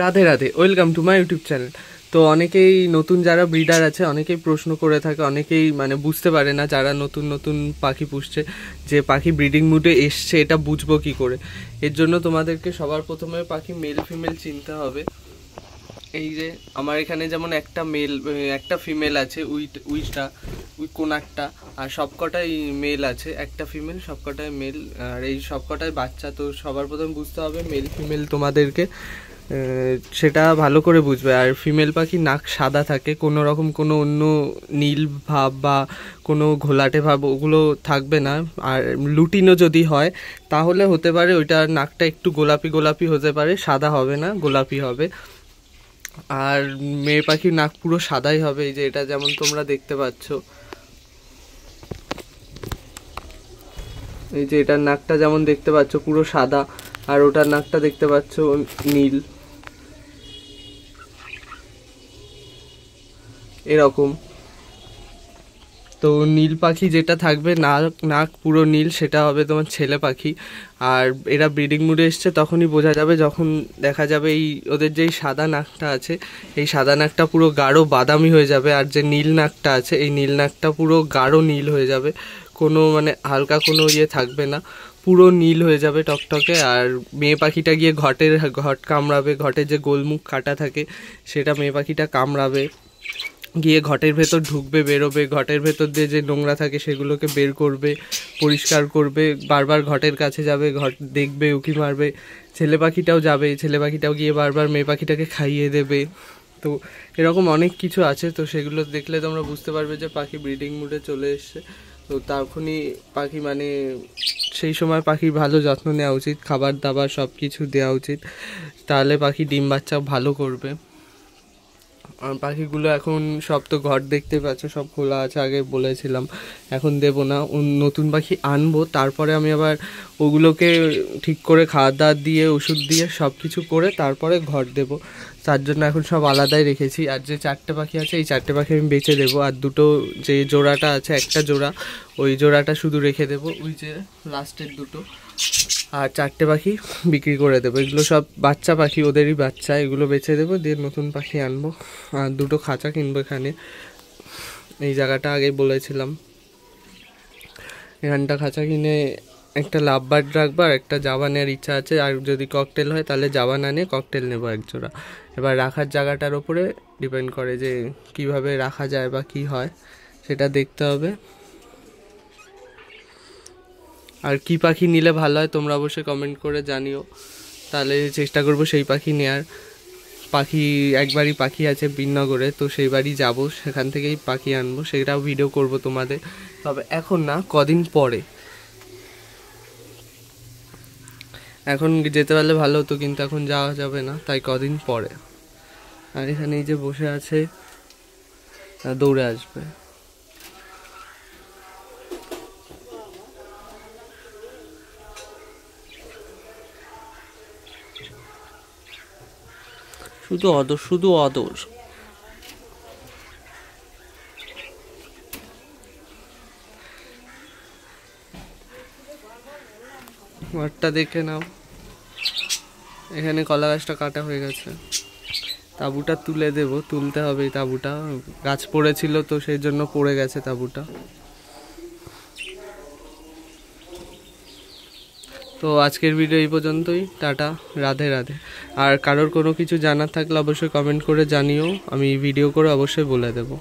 Radhe Radhe, welcome to my YouTube channel. তো অনেকেই নতুন যারা ব্রিডার আছে অনেকেই প্রশ্ন করে থাকে, অনেকেই মানে বুঝতে পারে না যারা নতুন নতুন পাখি পুষছে যে পাখি ব্রিডিং মুডে এসছে এটা বুঝবো কী করে। এর জন্য তোমাদেরকে সবার প্রথমে পাখি মেল ফিমেল চিনতে হবে। এই যে আমার এখানে যেমন একটা মেল একটা ফিমেল আছে, উইটা কোনারটা, আর সবকটাই মেল আছে, একটা ফিমেল সবকটাই মেল, আর এই সবকটাই বাচ্চা। তো সবার প্রথম বুঝতে হবে মেল ফিমেল তোমাদেরকে, সেটা ভালো করে বুঝবে। আর ফিমেল পাখি নাক সাদা থাকে, কোনো রকম কোনো অন্য নীল ভাব বা কোনো ঘোলাটে ভাব ওগুলো থাকবে না। আর লুটিনো যদি হয় তাহলে হতে পারে ওইটার নাকটা একটু গোলাপি গোলাপি হতে পারে, সাদা হবে না, গোলাপি হবে। আর মেয়ে পাখির নাক পুরো সাদাই হবে, এই যে এটা যেমন তোমরা দেখতে পাচ্ছ, এই যে এটার নাকটা যেমন দেখতে পাচ্ছ পুরো সাদা, আর ওটার নাকটা দেখতে পাচ্ছ নীল, এরকম। তো নীল পাখি যেটা থাকবে, নাক নাক পুরো নীল, সেটা হবে তোমার ছেলে পাখি। আর এরা ব্রিডিং মুডে এসছে তখনই বোঝা যাবে, যখন দেখা যাবে এই ওদের যেই সাদা নাকটা আছে এই সাদা নাকটা পুরো গাঢ় বাদামি হয়ে যাবে, আর যে নীল নাকটা আছে এই নীল নাকটা পুরো গাঢ় নীল হয়ে যাবে, কোনো মানে হালকা কোনো ইয়ে থাকবে না, পুরো নীল হয়ে যাবে টকটকে। আর মেয়ে পাখিটা গিয়ে ঘট কামড়াবে, ঘটের যে গোলমুখ কাটা থাকে সেটা মেয়ে পাখিটা কামড়াবে, গিয়ে ঘটের ভেতর ঢুকবে, বেরোবে, ঘটের ভেতর দিয়ে যে নোংরা থাকে সেগুলোকে বের করবে, পরিষ্কার করবে, বারবার ঘটের কাছে যাবে, ঘট দেখবে, উঁকি মারবে। ছেলে পাখিটাও যাবে, ছেলে পাখিটাও গিয়ে বারবার মেয়ে পাখিটাকে খাইয়ে দেবে। তো এরকম অনেক কিছু আছে, তো সেগুলো দেখলে তোমরা বুঝতে পারবে যে পাখি ব্রিডিং মুডে চলে এসছে। তো তখনই পাখি মানে সেই সময় পাখির ভালো যত্ন নেওয়া উচিত, খাবার দাবার সব কিছু দেওয়া উচিত, তাহলে পাখি ডিম বাচ্চা ভালো করবে। পাখিগুলো এখন সব তো ঘর দেখতে পাচ্ছ সব খোলা আছে, আগে বলেছিলাম, এখন দেব না, নতুন পাখি আনবো, তারপরে আমি আবার ওগুলোকে ঠিক করে খাওয়া দাওয়া দিয়ে ওষুধ দিয়ে সব কিছু করে তারপরে ঘর দেব। তার জন্য এখন সব আলাদাই রেখেছি। আর যে চারটে পাখি আছে এই চারটে পাখি আমি বেচে দেবো, আর দুটো যে জোড়াটা আছে একটা জোড়া, ওই জোড়াটা শুধু রেখে দেবো, ওই যে লাস্টের দুটো, আর চারটে পাখি বিক্রি করে দেবো। এগুলো সব বাচ্চা পাখি, ওদেরই বাচ্চা, এগুলো বেচে দেবো, দিয়ে নতুন পাখি আনবো। আর দুটো খাঁচা কিনবো এখানে, এই জায়গাটা আগে বলেছিলাম, এখানটা খাঁচা কিনে একটা লাভ বার্ড রাখবো, আর একটা জাবা নেওয়ার ইচ্ছা আছে, আর যদি ককটেল হয় তাহলে জাবা না নিয়ে ককটেল নেবো এক জোড়া। এবার রাখার জায়গাটার ওপরে ডিপেন্ড করে যে কিভাবে রাখা যায় বা কি হয় সেটা দেখতে হবে। আর কি পাখি নিলে ভালো হয় তোমরা অবশ্যই কমেন্ট করে জানিও, তাহলে চেষ্টা করবো সেই পাখি নেয়ার। পাখি একবারই পাখি আছে বিনগরে, তো সেই বাড়ি যাবো, সেখান থেকেই পাখি আনবো, সেটাও ভিডিও করব তোমাদের, তবে এখন না, কদিন পরে। এখন যেতে পারলে ভালো হতো, কিন্তু এখন যাওয়া যাবে না, তাই কদিন পরে। আর এখানে এই যে বসে আছে, দৌড়ে আসবে। শুধু অদর, শুধু অদর। ঘরটা দেখে নাও, এখানে কলা গাছটা কাটা হয়ে গেছে, তাঁবুটা তুলে দেবো, তুলতে হবে, এই তাঁবুটা গাছ পড়েছিল তো সেই জন্য পড়ে গেছে তাঁবুটা। তো আজকের ভিডিও এই পর্যন্তই, টাটা, রাধে রাধে। আর কারোর কোনো কিছু জানার থাকলে অবশ্যই কমেন্ট করে জানিও, আমি ভিডিও করে অবশ্যই বলে দেবো।